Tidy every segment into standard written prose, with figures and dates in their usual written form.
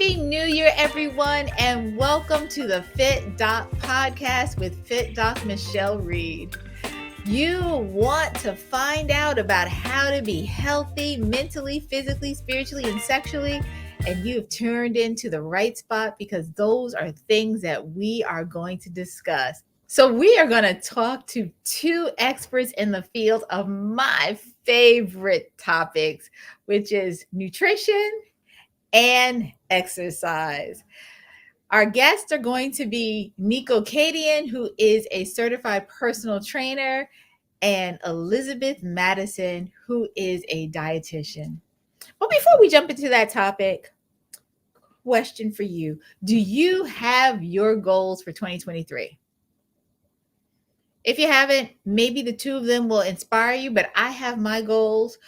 Happy New Year, everyone, and welcome to the Fit Doc podcast with Fit Doc Michele Reed. You want to find out about how to be healthy mentally, physically, spiritually, and sexually, and you've turned into the right spot because those are things that we are going to discuss. So we are going to talk to two experts in the field of my favorite topics, which is nutrition and exercise. Our guests are going to be Niko Kadian, who is a certified personal trainer, and Elizabeth Madison, who is a dietitian. But before we jump into that topic, question for you. Do you have your goals for 2023? If you haven't, maybe the two of them will inspire you, but I have my goals.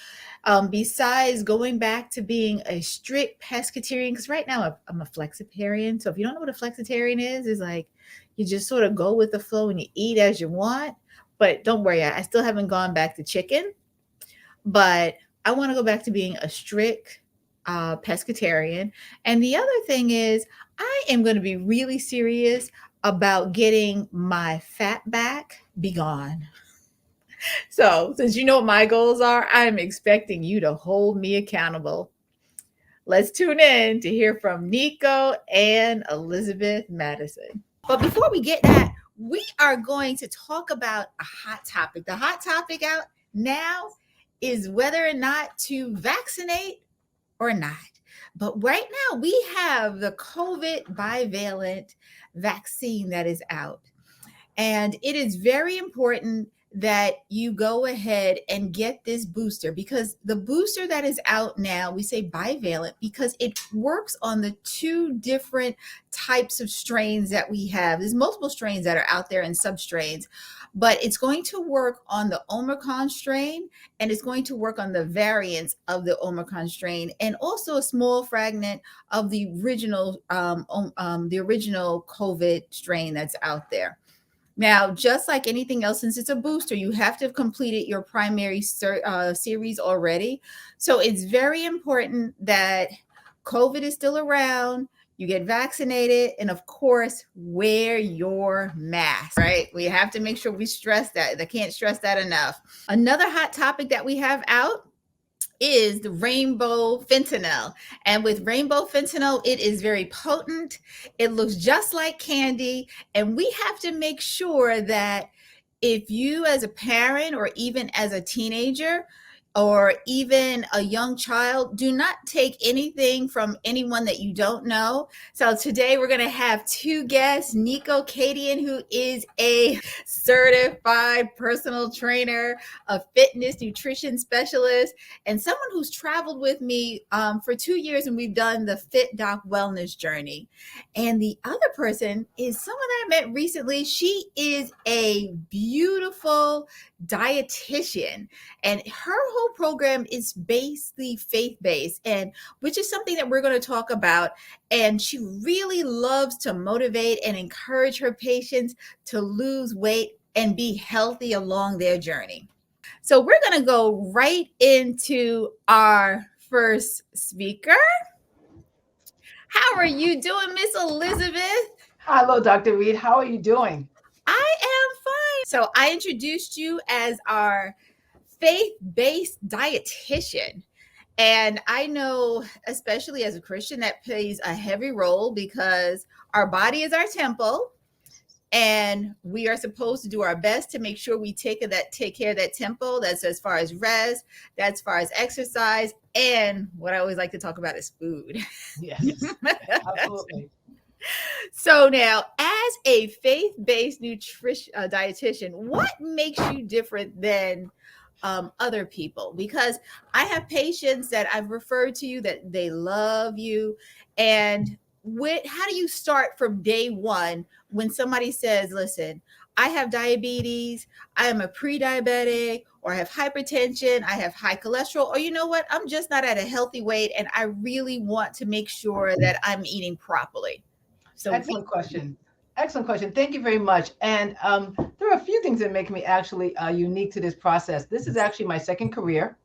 Besides going back to being a strict pescatarian, because right now I'm a flexitarian. So if you don't know what a flexitarian is, it's like you just sort of go with the flow and you eat as you want. But don't worry, I still haven't gone back to chicken. But I want to go back to being a strict pescatarian. And the other thing is, I am going to be really serious about getting my fat back be gone. So, since you know what my goals are, I'm expecting you to hold me accountable. Let's tune in to hear from Niko and Elizabeth Madison. But before we get that, we are going to talk about a hot topic. The hot topic out now is whether or not to vaccinate or not. But right now, we have the COVID bivalent vaccine that is out. And it is very important that you go ahead and get this booster, because the booster that is out now, we say bivalent because it works on the two different types of strains that we have. There's multiple strains that are out there and substrains, but it's going to work on the Omicron strain, and it's going to work on the variants of the Omicron strain, and also a small fragment of the original COVID strain that's out there. Now, just like anything else, since it's a booster, you have to have completed your primary series already. So it's very important that COVID is still around, you get vaccinated, and of course, wear your mask, right? We have to make sure we stress that. I can't stress that enough. Another hot topic that we have out is the rainbow fentanyl. And with rainbow fentanyl, it is very potent. It looks just like candy. And we have to make sure that if you as a parent or even as a teenager or even a young child, do not take anything from anyone that you don't know. So today we're going to have two guests, Niko Kadian, who is a certified personal trainer, a fitness nutrition specialist, and someone who's traveled with me for 2 years, and we've done the Fit Doc wellness journey. And the other person is someone that I met recently. She is a beautiful dietitian, and her whole program is basically faith-based, and which is something that we're going to talk about. And she really loves to motivate and encourage her patients to lose weight and be healthy along their journey. So we're going to go right into our first speaker. How are you doing, Miss Elizabeth? Hello, Dr. Reed. How are you doing? I am fine. So I introduced you as our faith-based dietitian. And I know, especially as a Christian, that plays a heavy role because our body is our temple. And we are supposed to do our best to make sure we take care of that temple. That's as far as rest, that's as far as exercise. And what I always like to talk about is food. Yes, absolutely. So now, as a faith-based dietitian, what makes you different than other people? Because I have patients that I've referred to you that they love you. And how do you start from day one when somebody says, listen, I have diabetes, I am a pre-diabetic, or I have hypertension, I have high cholesterol, or you know what, I'm just not at a healthy weight and I really want to make sure that I'm eating properly. So excellent question. Excellent question. Thank you very much. And there are a few things that make me actually unique to this process. This is actually my second career.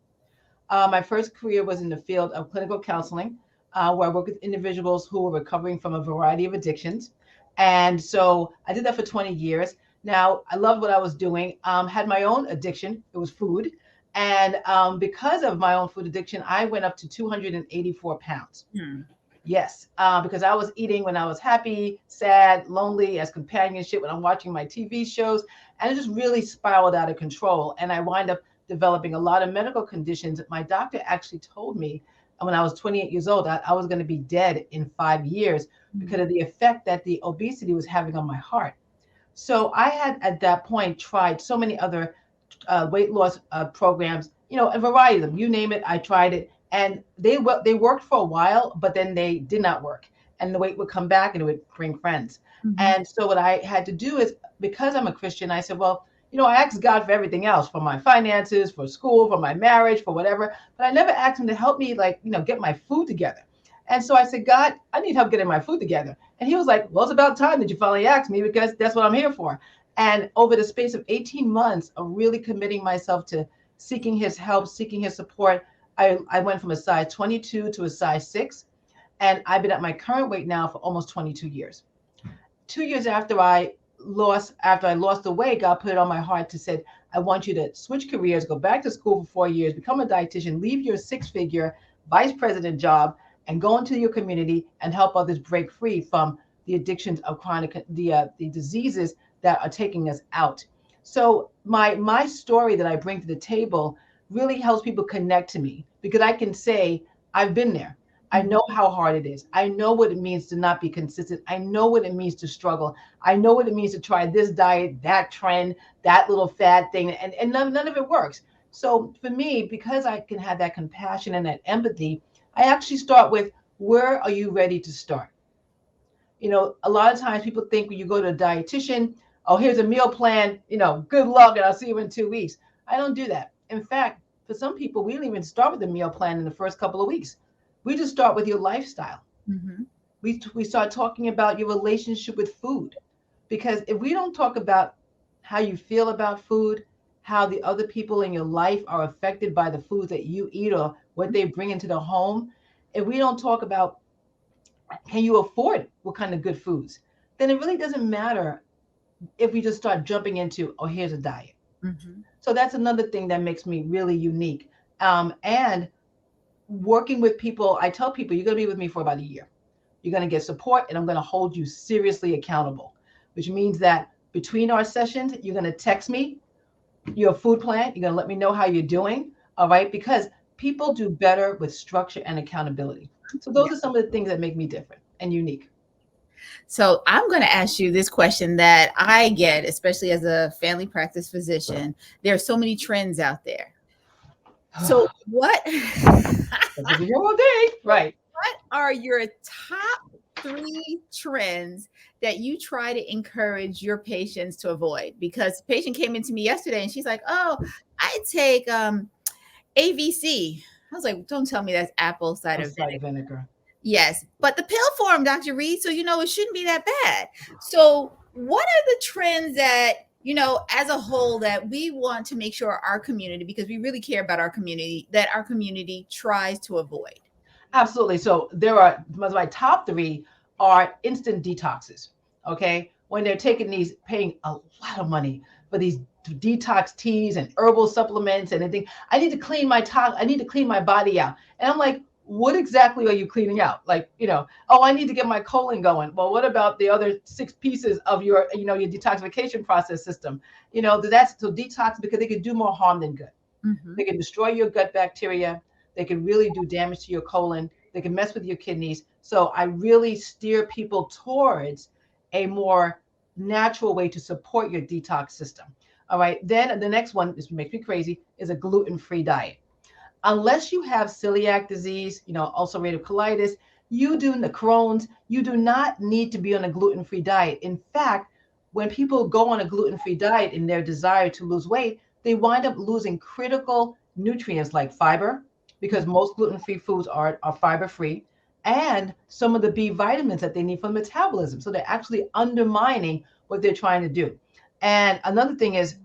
My first career was in the field of clinical counseling. where I work with individuals who are recovering from a variety of addictions. And so I did that for 20 years. Now, I loved what I was doing, had my own addiction. It was food. And because of my own food addiction, I went up to 284 pounds. Hmm. Yes, because I was eating when I was happy, sad, lonely, as companionship when I'm watching my TV shows, and it just really spiraled out of control. And I wind up developing a lot of medical conditions. My doctor actually told me when I was 28 years old I was going to be dead in 5 years because Hmm. of the effect that the obesity was having on my heart. So I had at that point tried so many other weight loss programs, a variety of them. You name it, I tried it, and they worked for a while, but then they did not work, and the weight would come back, and it would bring friends. Hmm. And so what I had to do is, because I'm a Christian, I said, well, I asked God for everything else, for my finances, for school, for my marriage, for whatever, but I never asked Him to help me, like, get my food together. And so I said, God, I need help getting my food together. And He was like, well, it's about time that you finally asked me because that's what I'm here for. And over the space of 18 months of really committing myself to seeking His help, seeking His support, I went from a size 22 to a size 6. And I've been at my current weight now for almost 22 years. 2 years after I lost the weight, God put it on my heart to say, I want you to switch careers, go back to school for 4 years, become a dietitian, leave your six-figure vice president job, and go into your community and help others break free from the addictions of the diseases that are taking us out. So my story that I bring to the table really helps people connect to me because I can say I've been there. I Hmm. know how hard it is. I know what it means to not be consistent. I know what it means to struggle. I know what it means to try this diet, that trend, that little fad thing, and none of it works. So for me, because I can have that compassion and that empathy, I actually start with, where are you ready to start? A lot of times people think when you go to a dietitian, oh, here's a meal plan, good luck, and I'll see you in 2 weeks. I don't do that. In fact, for some people, we don't even start with the meal plan in the first couple of weeks. We just start with your lifestyle. Hmm. We start talking about your relationship with food. Because if we don't talk about how you feel about food, how the other people in your life are affected by the food that you eat or what they bring into the home, if we don't talk about can you afford what kind of good foods, then it really doesn't matter if we just start jumping into, oh, here's a diet. Hmm. So that's another thing that makes me really unique. And working with people, I tell people, you're going to be with me for about a year. You're going to get support, and I'm going to hold you seriously accountable, which means that between our sessions, you're going to text me your food plan. You're going to let me know how you're doing. All right. Because people do better with structure and accountability. So Yeah. those are some of the things that make me different and unique. So I'm going to ask you this question that I get, especially as a family practice physician. There are so many trends out there. So what That's what we do all day. Right. what are your top 3 trends that you try to encourage your patients to avoid? Because a patient came into me yesterday and she's like, "Oh, I take AVC." I was like, "Don't tell me that's apple cider Outside vinegar." of vinegar. Yes, but the pill form, Dr. Reed, so it shouldn't be that bad. So, what are the trends that, as a whole, that we want to make sure our community, because we really care about our community, that our community tries to avoid? Absolutely. So there are my top three are instant detoxes. Okay. When they're taking these, paying a lot of money for these detox teas and herbal supplements and anything. I need to clean my I need to clean my body out. And I'm like, what exactly are you cleaning out? Like, oh, I need to get my colon going. Well, what about the other 6 pieces of your detoxification process system? That's so detox because they can do more harm than good. Mhm. They can destroy your gut bacteria. They can really do damage to your colon. They can mess with your kidneys. So I really steer people towards a more natural way to support your detox system. All right. Then the next one, this makes me crazy, is a gluten-free diet. Unless you have celiac disease, ulcerative colitis, you do the Crohn's, you do not need to be on a gluten-free diet. In fact, when people go on a gluten-free diet in their desire to lose weight, they wind up losing critical nutrients like fiber, because most gluten-free foods are fiber-free, and some of the B vitamins that they need for metabolism. So they're actually undermining what they're trying to do. And another thing is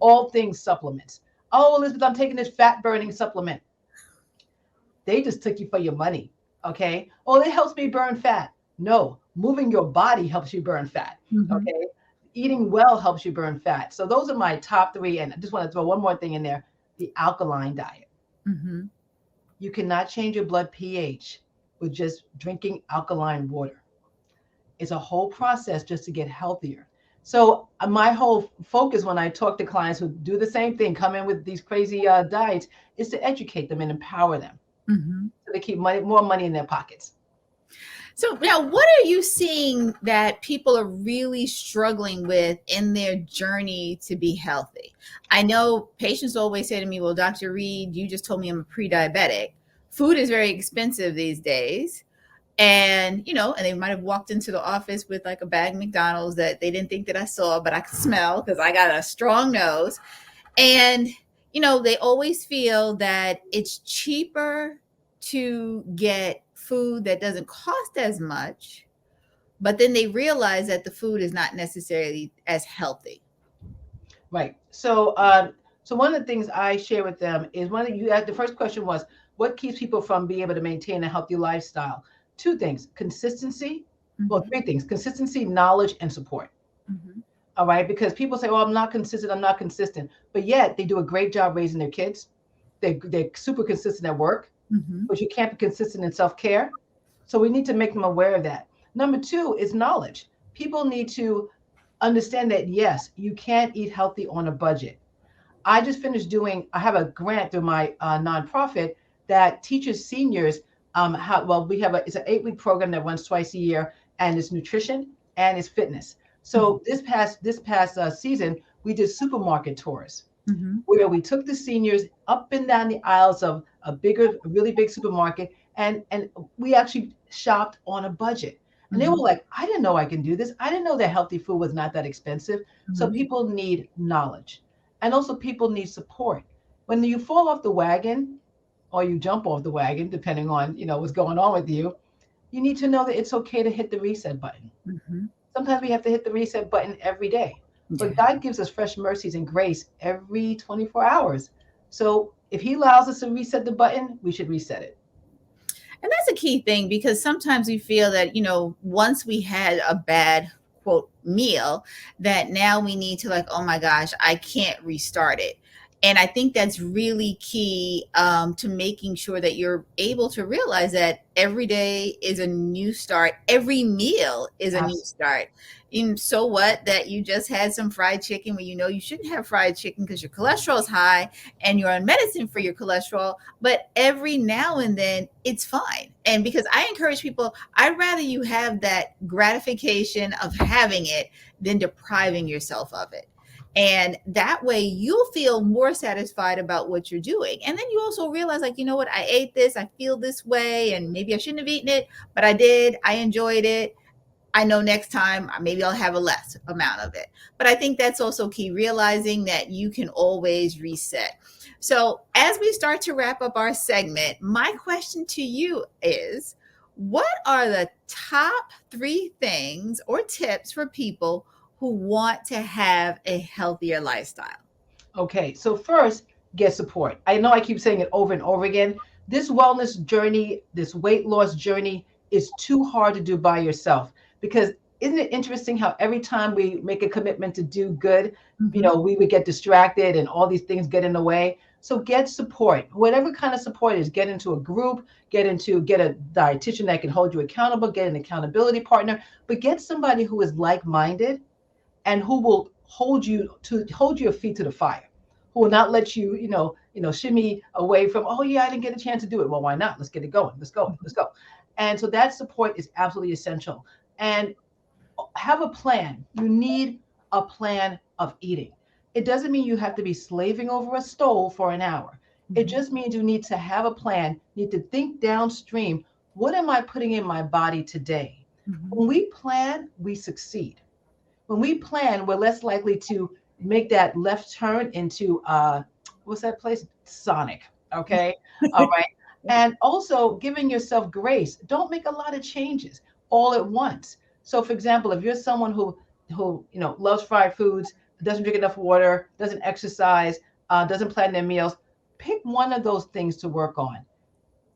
all things supplements. Oh, Elizabeth, I'm taking this fat burning supplement. They just took you for your money. Okay. Oh, it helps me burn fat. No, moving your body helps you burn fat. Mm-hmm. Okay. Eating well helps you burn fat. So those are my top three. And I just want to throw one more thing in there: the alkaline diet. Mm-hmm. You cannot change your blood pH with just drinking alkaline water. It's a whole process just to get healthier. So my whole focus when I talk to clients who do the same thing, come in with these crazy diets, is to educate them and empower them Mm-hmm. so they keep more money in their pockets. So now, what are you seeing that people are really struggling with in their journey to be healthy? I know patients always say to me, well, Dr. Reed, you just told me I'm a pre-diabetic. Food is very expensive these days. And, and they might have walked into the office with like a bag of McDonald's that they didn't think that I saw, but I could smell because I got a strong nose. And, they always feel that it's cheaper to get food that doesn't cost as much, but then they realize that the food is not necessarily as healthy. Right. So one of the things I share with them is one of you. The first question was, what keeps people from being able to maintain a healthy lifestyle? Two things: consistency. Well, Mm-hmm. three things: consistency, knowledge, and support. Mm-hmm. All right, because people say, "Oh, I'm not consistent. I'm not consistent," but yet they do a great job raising their kids. They're super consistent at work, Mm-hmm. but you can't be consistent in self care. So we need to make them aware of that. Number two is knowledge. People need to understand that yes, you can't eat healthy on a budget. I just finished doing, I have a grant through my nonprofit that teaches seniors how, well, it's an 8-week program that runs twice a year, and it's nutrition and it's fitness. So this past season, we did supermarket tours Mm-hmm. where we took the seniors up and down the aisles of a really big supermarket, and we actually shopped on a budget. And they were Mm-hmm. like, I didn't know I can do this. I didn't know that healthy food was not that expensive. So Mm-hmm. people need knowledge. And also people need support. When you fall off the wagon or you jump off the wagon, depending on, what's going on with you, you need to know that it's okay to hit the reset button. Mm-hmm. Sometimes we have to hit the reset button every day. But Yeah. God gives us fresh mercies and grace every 24 hours. So if He allows us to reset the button, we should reset it. And that's a key thing because sometimes we feel that, once we had a bad quote meal, that now we need to like, oh my gosh, I can't restart it. And I think that's really key to making sure that you're able to realize that every day is a new start. Every meal is a new Absolutely. start. And so what that you just had some fried chicken when you know you shouldn't have fried chicken because your cholesterol is high and you're on medicine for your cholesterol, but every now and then it's fine. And because I encourage people, I'd rather you have that gratification of having it than depriving yourself of it. And that way you'll feel more satisfied about what you're doing. And then you also realize, like, you know what, I ate this, I feel this way, and maybe I shouldn't have eaten it, but I did, I enjoyed it. I know next time maybe I'll have a less amount of it. But I think that's also key, realizing that you can always reset. So, as we start to wrap up our segment, my question to you is, what are the top 3 things or tips for people who want to have a healthier lifestyle? Okay, so first, get support. I know I keep saying it over and over again. This wellness journey, this weight loss journey is too hard to do by yourself because isn't it interesting how every time we make a commitment to do good, Mm-hmm. we would get distracted and all these things get in the way. So get support, whatever kind of support it is. Get into a group, get a dietitian that can hold you accountable, get an accountability partner, but get somebody who is like-minded and who will hold your feet to the fire, who will not let you, shimmy away from, oh yeah, I didn't get a chance to do it. Well, why not? Let's get it going. Let's go. And so that support is absolutely essential. And have a plan. You need a plan of eating. It doesn't mean you have to be slaving over a stove for an hour. It Mm-hmm. just means you need to have a plan, need to think downstream. What am I putting in my body today? Mm-hmm. When we plan, we succeed. When we plan, we're less likely to make that left turn into what's that place? Sonic. Okay. All right. And also giving yourself grace. Don't make a lot of changes all at once. So for example, if you're someone who loves fried foods, doesn't drink enough water, doesn't exercise, doesn't plan their meals, pick one of those things to work on.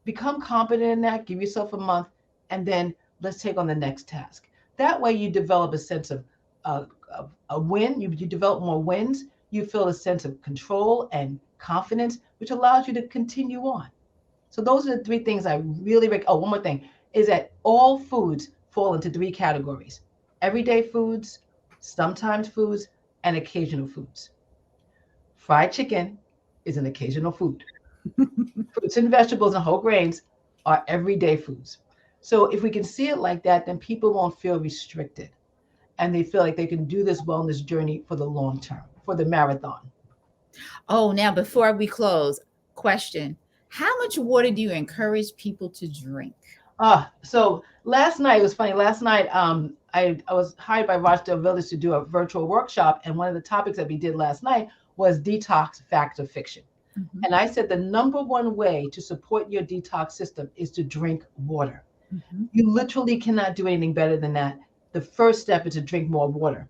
Become competent in that, give yourself a month, and then let's take on the next task. That way, you develop a sense of a win. You develop more wins. You feel a sense of control and confidence, which allows you to continue on. So those are the three things I really oh, one more thing is that all foods fall into three categories: everyday foods, sometimes foods, and occasional foods. Fried chicken is an occasional food. Fruits and vegetables and whole grains are everyday foods. So if we can see it like that, then people won't feel restricted and they feel like they can do this wellness journey for the long term, for the marathon. Oh, now before we close, question. How much water do you encourage people to drink? So last night, it was funny. Last night, I was hired by Rochdale Village to do a virtual workshop. And one of the topics that we did last night was detox, fact or fiction. Mm-hmm. And I said the number one way to support your detox system is to drink water. Mm-hmm. You literally cannot do anything better than that. The first step is to drink more water.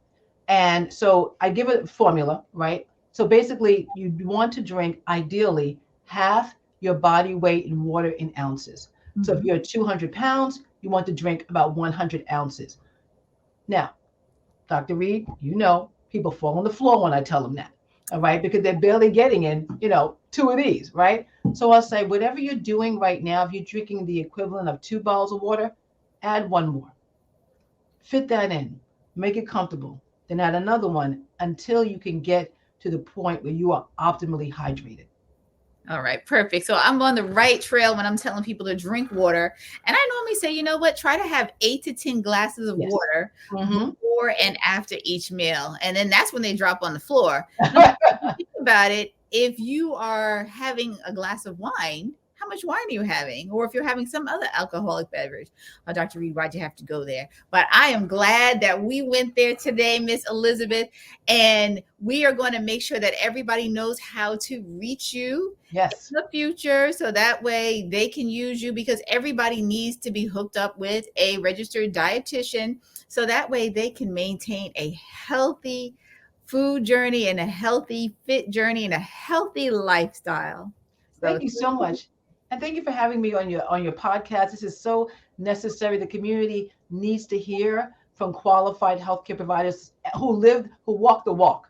And so I give a formula, right? So basically, you want to drink ideally half your body weight in water in ounces. So if Mm-hmm. you're 200 pounds, you want to drink about 100 ounces. Now, Dr. Reed, people fall on the floor when I tell them that, all right, because they're barely getting in, two of these, right? So I'll say, whatever you're doing right now, if you're drinking the equivalent of 2 bottles of water, add one more. Fit that in, make it comfortable, then add another one until you can get to the point where you are optimally hydrated. All right, perfect. So I'm on the right trail when I'm telling people to drink water. And I normally say, you know what, try to have 8 to 10 glasses of Yes. water Mm-hmm. before and after each meal. And then that's when they drop on the floor. Now, think about it. If you are having a glass of wine, how much wine are you having? Or if you're having some other alcoholic beverage. Oh, Dr. Reed, why'd you have to go there? But I am glad that we went there today, Miss Elizabeth. And we are going to make sure that everybody knows how to reach you Yes. in the future so that way they can use you, because everybody needs to be hooked up with a registered dietitian so that way they can maintain a healthy food journey and a healthy fit journey and a healthy lifestyle. So Thank you so much. And thank you for having me on your podcast. This is so necessary. The community needs to hear from qualified healthcare providers who walk the walk,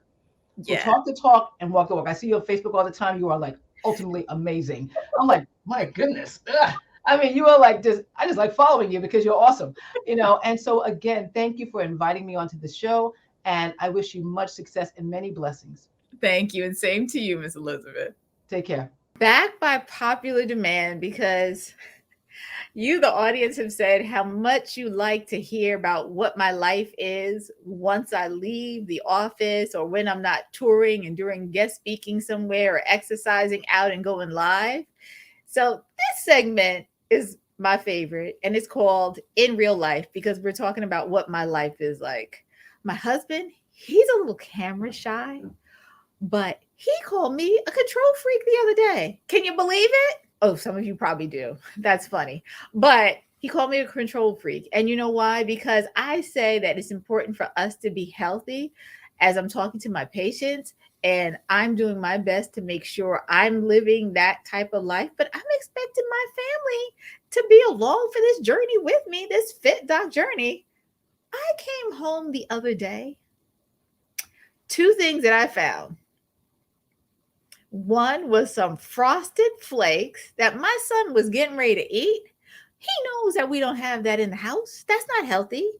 who yeah. talk the talk and walk the walk. I see you on Facebook all the time. You are like ultimately amazing. I'm like, my goodness. Ugh. I mean, you are like I just like following you because you're awesome. And so again, thank you for inviting me onto the show. And I wish you much success and many blessings. Thank you. And same to you, Miss Elizabeth. Take care. Back by popular demand, because you, the audience, have said how much you like to hear about what my life is once I leave the office or when I'm not touring and during guest speaking somewhere or exercising out and going live. So this segment is my favorite, and it's called In Real Life because we're talking about what my life is like. My husband, he's a little camera shy, but he called me a control freak the other day. Can you believe it? Oh, some of you probably do. That's funny. But he called me a control freak. And you know why? Because I say that it's important for us to be healthy as I'm talking to my patients. And I'm doing my best to make sure I'm living that type of life. But I'm expecting my family to be along for this journey with me, this Fit Doc journey. I came home the other day. Two things that I found. One was some frosted flakes that my son was getting ready to eat. He knows that we don't have that in the house. That's not healthy.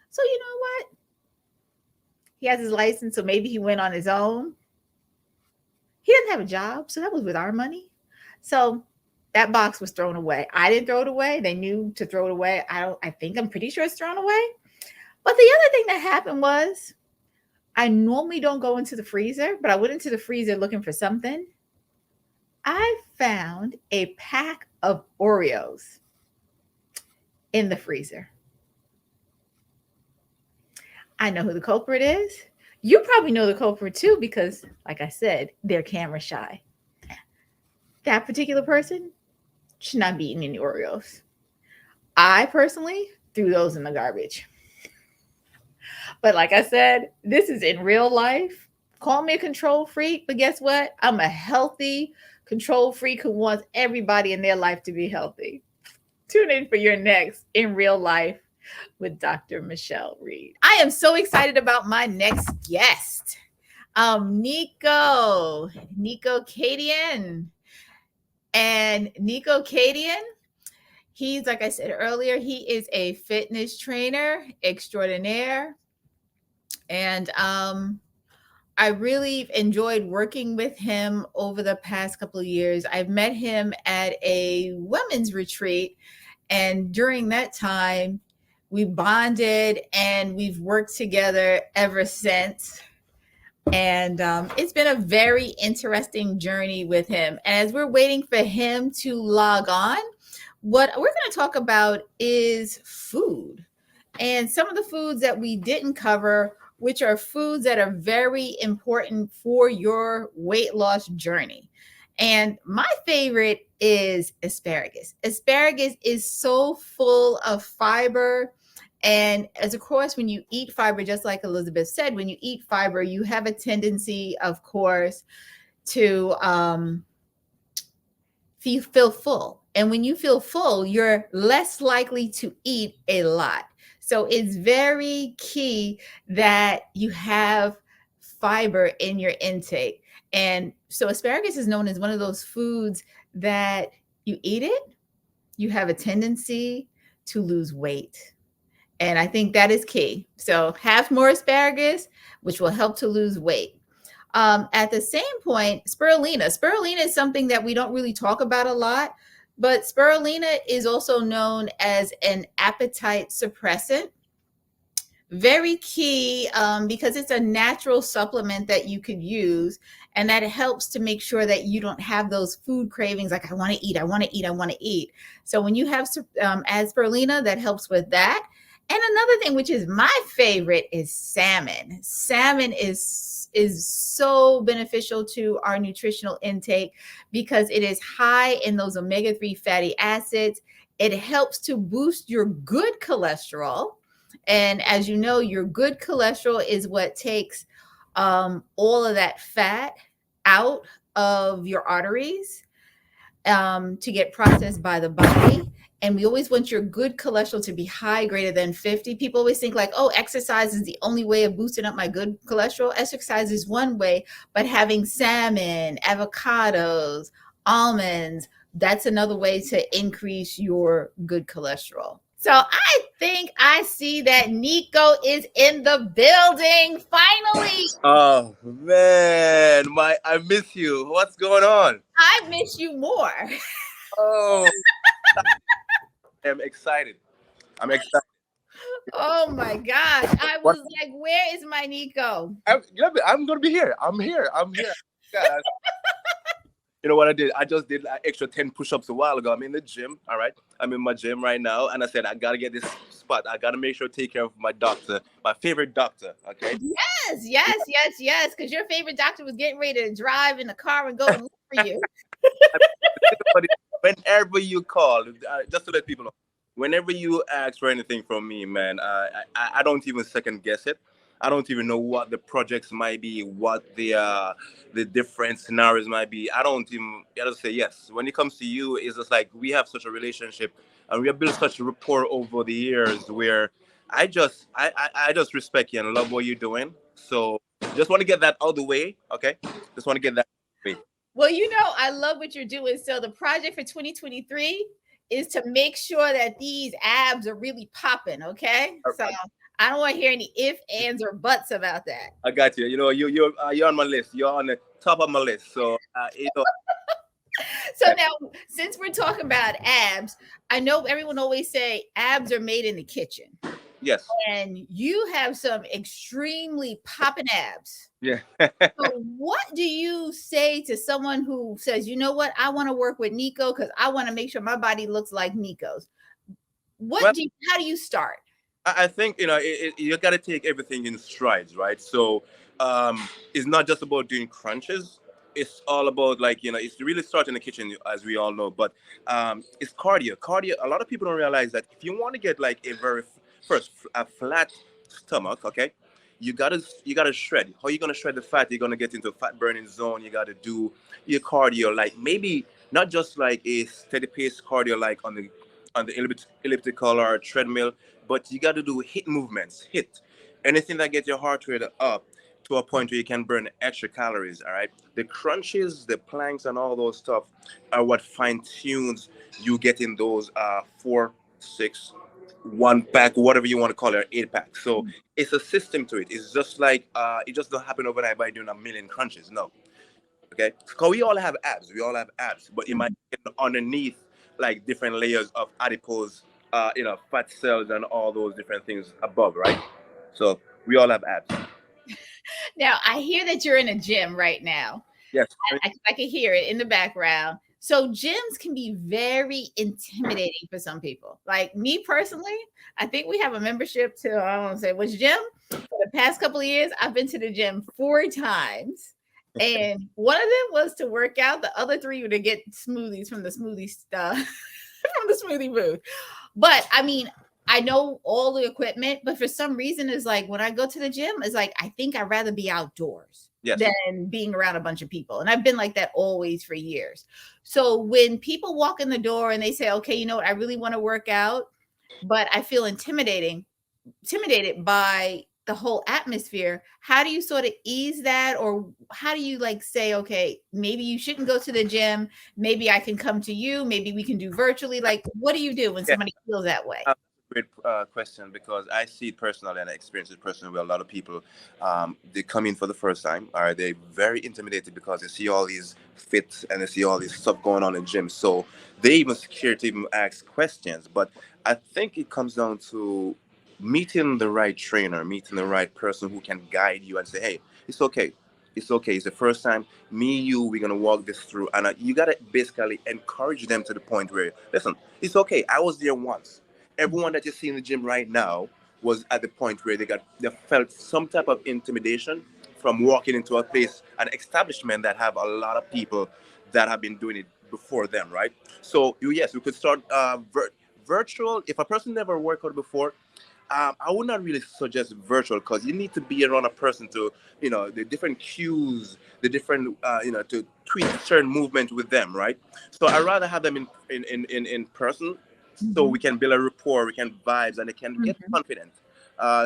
So, you know what? He has his license, so maybe he went on his own. He doesn't have a job, so that was with our money. So that box was thrown away. I didn't throw it away. They knew to throw it away. I'm pretty sure it's thrown away. But the other thing that happened was I normally don't go into the freezer, but I went into the freezer looking for something. I found a pack of Oreos in the freezer. I know who the culprit is. You probably know the culprit too because, like I said, they're camera shy. That particular person should not be eating any Oreos. I personally threw those in the garbage. But like I said, this is in real life. Call me a control freak, but guess what? I'm a healthy control freak who wants everybody in their life to be healthy. Tune in for your next In Real Life with Dr. Michele Reed. I am so excited about my next guest. Niko Kadian. And Niko Kadian, he's, like I said earlier, he is a fitness trainer extraordinaire. And I really enjoyed working with him over the past couple of years. I've met him at a women's retreat, and during that time, we bonded and we've worked together ever since. And it's been a very interesting journey with him. And as we're waiting for him to log on, what we're going to talk about is food and some of the foods that we didn't cover, which are foods that are very important for your weight loss journey. And my favorite is asparagus. Asparagus is so full of fiber. And as of course, when you eat fiber, just like Elizabeth said, when you eat fiber, you have a tendency, of course, to feel full. And when you feel full, you're less likely to eat a lot. So it's very key that you have fiber in your intake. And so asparagus is known as one of those foods that you eat it, you have a tendency to lose weight. And I think that is key. So have more asparagus, which will help to lose weight. At the same point, spirulina. Spirulina is something that we don't really talk about a lot, but spirulina is also known as an appetite suppressant. Very key because it's a natural supplement that you could use, and that helps to make sure that you don't have those food cravings like I want to eat, I want to eat, I want to eat. So when you have add spirulina, that helps with that. And another thing, which is my favorite, is salmon. Salmon is so beneficial to our nutritional intake because it is high in those omega-3 fatty acids. It helps to boost your good cholesterol. And as you know, your good cholesterol is what takes all of that fat out of your arteries to get processed by the body. And we always want your good cholesterol to be high, greater than 50. People always think like, oh, exercise is the only way of boosting up my good cholesterol. Exercise is one way, but having salmon, avocados, almonds, that's another way to increase your good cholesterol. So I think I see that Niko is in the building finally. Oh man, I miss you. What's going on? I miss you more. Oh, I'm excited. I'm excited. Oh my gosh. I What? was like, where is my Niko? I'm gonna be here. I'm here. I'm here. God, you know what I did? I just did like extra 10 push-ups a while ago. I'm in the gym. All right. I'm in my gym right now, and I said I gotta get this spot. I gotta make sure to take care of my doctor, my favorite doctor. Okay. Yes. Because your favorite doctor was getting ready to drive in the car and go and look for you. Whenever you call, just to let people know, whenever you ask for anything from me, man, I don't even second guess it. I don't even know what the projects might be, what the different scenarios might be. I just say yes. When it comes to you, it's just like we have such a relationship and we have built such a rapport over the years where I just respect you and love what you're doing. So just want to get that out of the way, okay? Just want to get that out of the way. Well, I love what you're doing. So the project for 2023 is to make sure that these abs are really popping, okay? So I don't want to hear any ifs, ands, or buts about that. I got you. You know, you're on my list. You're on the top of my list. So So now, since we're talking about abs, I know everyone always say abs are made in the kitchen. Yes. And you have some extremely popping abs. Yeah. So what do you say to someone who says, you know what, I want to work with Niko because I want to make sure my body looks like Niko's? How do you start? I think you got to take everything in strides, right? So it's not just about doing crunches. It's all about it's really starting in the kitchen, as we all know. But it's cardio. Cardio. A lot of people don't realize that if you want to get like a flat stomach, okay, you gotta shred. How you gonna shred the fat? You're gonna get into fat burning zone. You gotta do your cardio, like maybe not just like a steady pace cardio like on the elliptical or treadmill, but you gotta do hit movements. Hit anything that gets your heart rate up to a point where you can burn extra calories. All right, the crunches, the planks, and all those stuff are what fine tunes you getting those 4, 6, 1 pack, whatever you want to call it, 8 pack. So it's a system to it. It's just like it just don't happen overnight by doing a million crunches. No, okay. Because we all have abs. We all have abs, but it might be underneath like different layers of adipose, fat cells and all those different things above, right? So we all have abs. Now, I hear that you're in a gym right now. Yes. I can hear it in the background. So gyms can be very intimidating for some people. Like me personally, I think we have a membership to, I don't want to say which gym. For the past couple of years, I've been to the gym 4 times. And one of them was to work out. The other 3 were to get smoothies from the smoothie stuff, from the smoothie booth. But I mean, I know all the equipment, but for some reason, it's like when I go to the gym, it's like I think I'd rather be outdoors than being around a bunch of people. And I've been like that always for years. So when people walk in the door and they say, okay, you know what, I really want to work out, but I feel intimidated by the whole atmosphere, how do you sort of ease that? Or how do you like say, okay, maybe you shouldn't go to the gym, maybe I can come to you, maybe we can do virtually? Like, what do you do when somebody feels that way? Great question, because I see it personally and I experience it personally with a lot of people. They come in for the first time. Are they very intimidated because they see all these fits and they see all this stuff going on in gyms? So they even scared to even ask questions. But I think it comes down to meeting the right trainer, meeting the right person who can guide you and say, hey, it's okay. It's okay. It's the first time. Me, you, we're going to walk this through. And you got to basically encourage them to the point where, listen, it's okay. I was there once. Everyone that you see in the gym right now was at the point where they felt some type of intimidation from walking into a place, an establishment that have a lot of people that have been doing it before them, right? So yes, we could start virtual. If a person never worked out before, I would not really suggest virtual, because you need to be around a person to, the different cues, the different, to tweak certain movement with them, right? So I'd rather have them in person, so we can build a rapport, we can vibes, and they can get confident.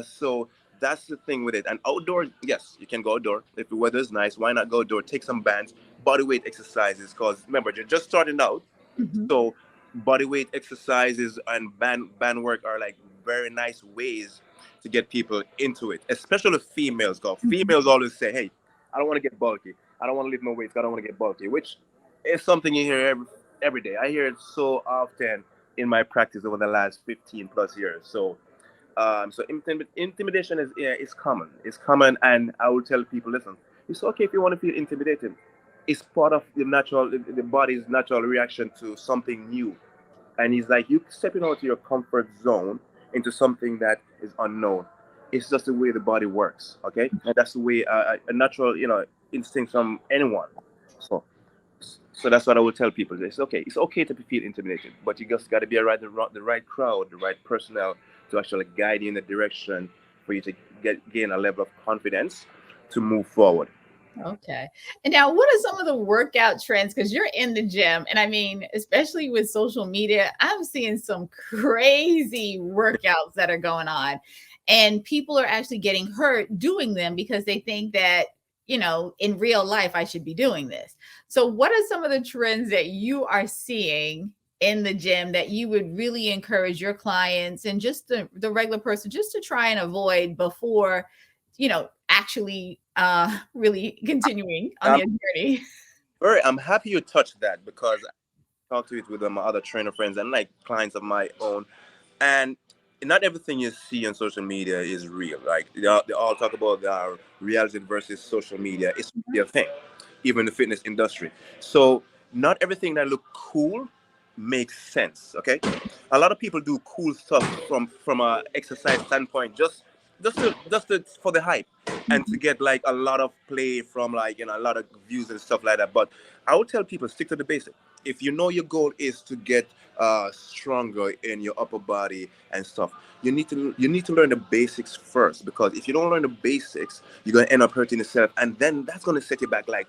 So that's the thing with it. And outdoor, yes, you can go outdoor. If the weather is nice, why not go outdoor? Take some bands, body weight exercises, because remember, you're just starting out. So body weight exercises and band work are like very nice ways to get people into it, especially females. Because females always say, hey, I don't want to get bulky. I don't want to lift no weights. I don't want to get bulky, which is something you hear every day. I hear it so often in my practice over the last 15 plus years. So intimidation is common. It's common, and I will tell people, listen, it's okay if you want to feel intimidated. It's part of the body's natural reaction to something new. And it's like you stepping out of your comfort zone into something that is unknown. It's just the way the body works, okay? And that's the way a natural, instinct from anyone. So that's what I would tell people. It's okay. It's okay to feel intimidated, but you just got to be around the right crowd, the right personnel to actually guide you in the direction for you to gain a level of confidence to move forward. Okay. And now, what are some of the workout trends? Because you're in the gym, and I mean, especially with social media, I'm seeing some crazy workouts that are going on, and people are actually getting hurt doing them because they think that, in real life, I should be doing this. So, what are some of the trends that you are seeing in the gym that you would really encourage your clients and just the regular person just to try and avoid before, actually really continuing on their journey? I'm happy you touched that, because I talked to it with my other trainer friends and like clients of my own. And not everything you see on social media is real. Like they all talk about the reality versus social media. It's really a thing, even the fitness industry. So not everything that look cool makes sense. Okay, a lot of people do cool stuff from a exercise standpoint, just for the hype and to get like a lot of play from like a lot of views and stuff like that. But I would tell people, stick to the basic. if you know your goal is to get stronger in your upper body and stuff, you need to learn the basics first, because if you don't learn the basics, you're gonna end up hurting yourself, and then that's gonna set you back like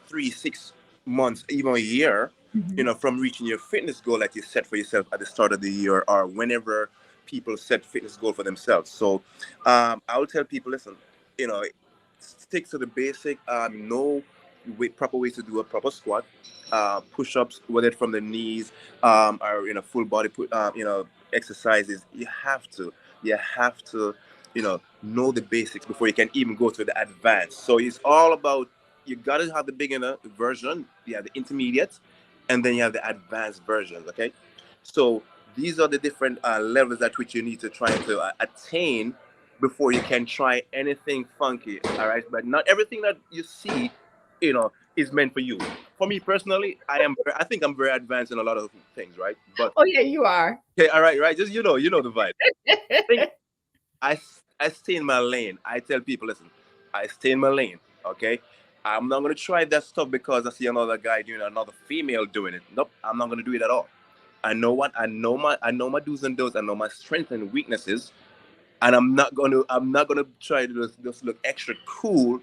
3 6 months, even a year, Mhm. from reaching your fitness goal that you set for yourself at the start of the year, or whenever people set fitness goal for themselves. So I will tell people, listen, you know, stick to the basic. Know proper ways to do a proper squat, push-ups, whether it's from the knees, or full body exercises. You have to know the basics before you can even go to the advanced. So it's all about, you gotta have the beginner version, you have the intermediate, and then you have the advanced versions. Okay, so these are the different levels at which you need to try to attain before you can try anything funky. All right, but not everything that you see, is meant for you. For me personally, I think I'm very advanced in a lot of things, right? But Oh yeah, you are. okay, all right, right. Just the vibe. I think I stay in my lane. I tell people, listen, I stay in my lane. Okay, I'm not gonna try that stuff because I see another guy doing it, another female doing it. Nope, I'm not gonna do it at all. I know what I know my do's and don'ts. I know my strengths and weaknesses, and I'm not gonna try to just look extra cool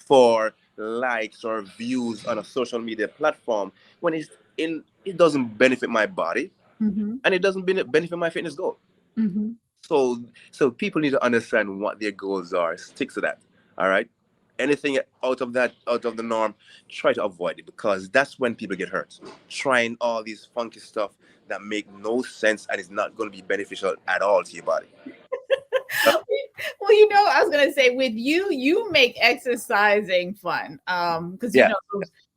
for likes or views on a social media platform when it doesn't benefit my body, Mhm. and it doesn't benefit my fitness goal. Mhm. So people need to understand what their goals are. Stick to that. All right. Anything out of the norm, try to avoid it, because that's when people get hurt. Trying all these funky stuff that make no sense and is not going to be beneficial at all to your body. Uh, Well, I was gonna say, with you make exercising fun. Because yeah,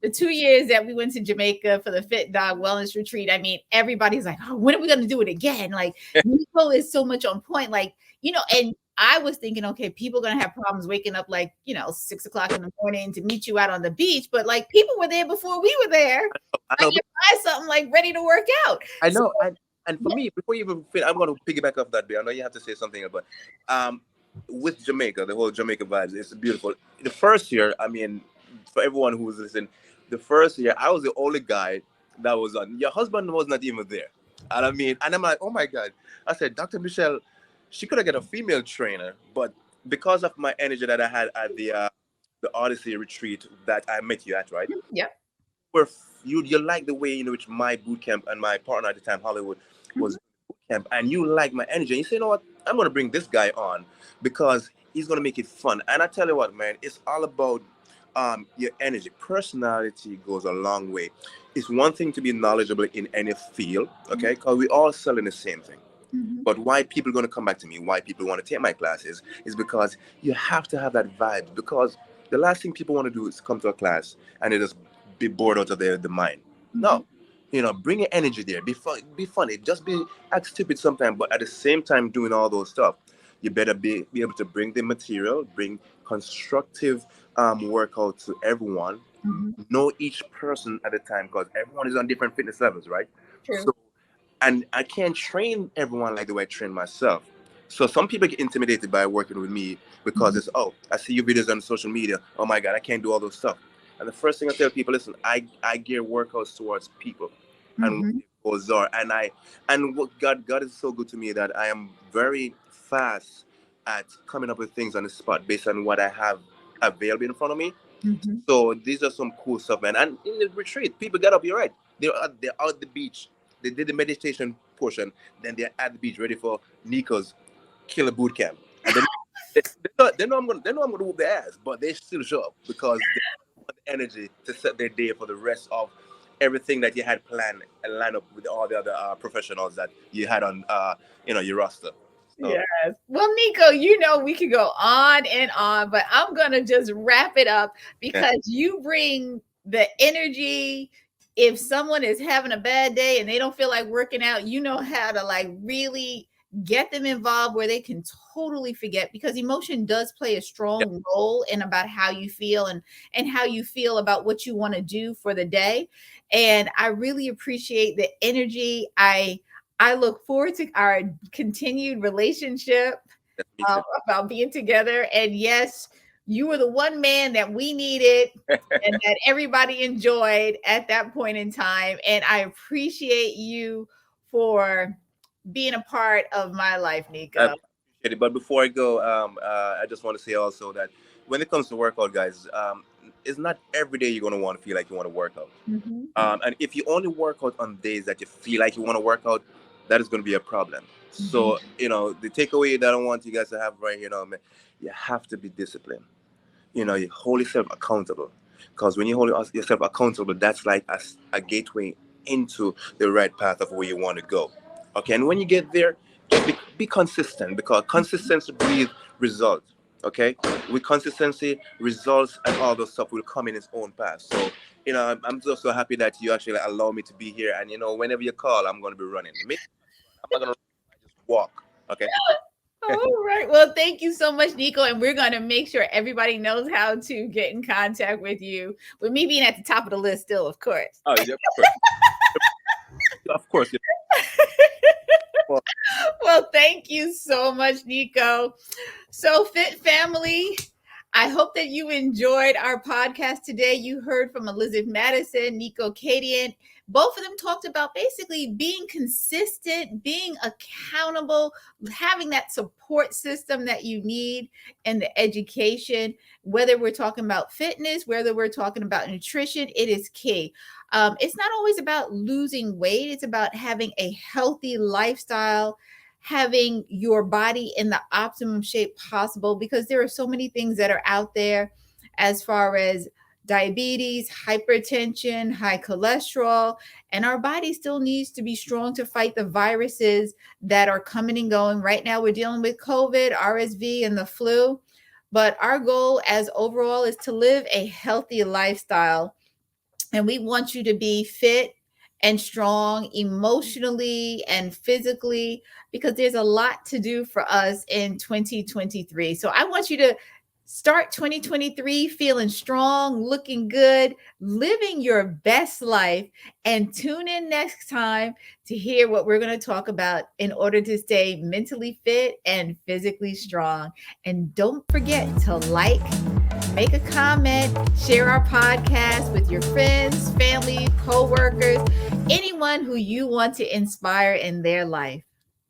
the 2 years that we went to Jamaica for the Fit Dog Wellness Retreat, I mean, everybody's like, "Oh, when are we gonna do it again?" Like, Nico is so much on point. Like, and I was thinking, okay, people are gonna have problems waking up like, 6 o'clock in the morning to meet you out on the beach, but like people were there before we were there, I trying know. to find something like ready to work out. I So know, and for me, before you even finish, I'm going to piggyback off that bit. I know you have to say something, but um, with Jamaica, the whole Jamaica vibes, it's beautiful. The first year, I mean, for everyone who's listening, the first year I was the only guy that was on. Your husband was not even there, and I mean, and I'm like, oh my god! I said, Dr. Michelle, she could have got a female trainer, but because of my energy that I had at the Odyssey retreat that I met you at, right? yeah. Were you like the way in which my boot camp and my partner at the time, Hollywood, was boot camp, and you like my energy. And you say, you know what? I'm gonna bring this guy on because he's gonna make it fun. And I tell you what, man, it's all about your energy. Personality goes a long way. It's one thing to be knowledgeable in any field, okay? Because we all selling the same thing. Mhm. But why people going to come back to me, why people want to take my classes, is because you have to have that vibe. Because the last thing people want to do is come to a class and they just be bored out of the mind. Mhm. No, bring your energy there. Be fun, be funny. Just act stupid sometimes, but at the same time doing all those stuff. You better be able to bring the material, bring constructive workout to everyone. Mhm. Know each person at a time, because everyone is on different fitness levels, right? True. So, and I can't train everyone like the way I train myself. So some people get intimidated by working with me because Mhm. it's, oh, I see your videos on social media. Oh my God, I can't do all those stuff. And the first thing I tell people, listen, I gear workouts towards people and what Mhm. their goals are. And what God is so good to me that I am very fast at coming up with things on the spot based on what I have available in front of me. Mhm. So these are some cool stuff, man. And in the retreat, people get up. You're right. They're out the beach. They did the meditation portion. Then they're at the beach, ready for Niko's killer boot camp. And then they know I'm gonna whoop their ass, but they still show up because they want the energy to set their day for the rest of everything that you had planned and line up with all the other professionals that you had on your roster. So Yes. Well, Nico, we could go on and on, but I'm going to just wrap it up yeah, because you bring the energy. If someone is having a bad day and they don't feel like working out, you know how to like really get them involved where they can totally forget, because emotion does play a yeah, strong role in about how you feel and how you feel about what you want to do for the day. And I really appreciate the energy. I look forward to our continued relationship, that's me too. about being together. And yes, You were the one man that we needed and that everybody enjoyed at that point in time. And I appreciate you for being a part of my life, I Niko. appreciate it. But before I go, I just want to say also that when it comes to workout, guys, it's not every day you're going to want to feel like you want to work out. Mhm. And if you only work out on days that you feel like you want to work out, that is going to be a problem. Mhm. So, the takeaway that I want you guys to have right here, man, you have to be disciplined. You hold yourself accountable, because when you hold yourself accountable, that's like a gateway into the right path of where you want to go. Okay, and when you get there, just be consistent, because consistency breeds results. Okay, with consistency, results and all those stuff will come in its own path. So, I'm just so happy that you actually allow me to be here, and whenever you call, I'm going to be running. Maybe I'm not going to just walk. Okay. All right. Well, thank you so much, Niko. And we're going to make sure everybody knows how to get in contact with you, with me being at the top of the list still, of course. Oh, yeah, of course. Of course. Well, Well, thank you so much, Niko. So, Fit Family, I hope that you enjoyed our podcast today. You heard from Elizabeth Madison, Niko Kadian. Both of them talked about basically being consistent, being accountable, having that support system that you need in the education, whether we're talking about fitness, whether we're talking about nutrition, it is key. It's not always about losing weight, it's about having a healthy lifestyle, having your body in the optimum shape possible, because there are so many things that are out there as far as diabetes, hypertension, high cholesterol, and our body still needs to be strong to fight the viruses that are coming and going. Right now, we're dealing with COVID, RSV, and the flu. But our goal as overall is to live a healthy lifestyle, and we want you to be fit and strong emotionally and physically, because there's a lot to do for us in 2023. So I want you to start 2023 feeling strong, looking good, living your best life, and tune in next time to hear what we're going to talk about in order to stay mentally fit and physically strong. And don't forget to like, make a comment, share our podcast with your friends, family, co-workers, anyone who you want to inspire in their life.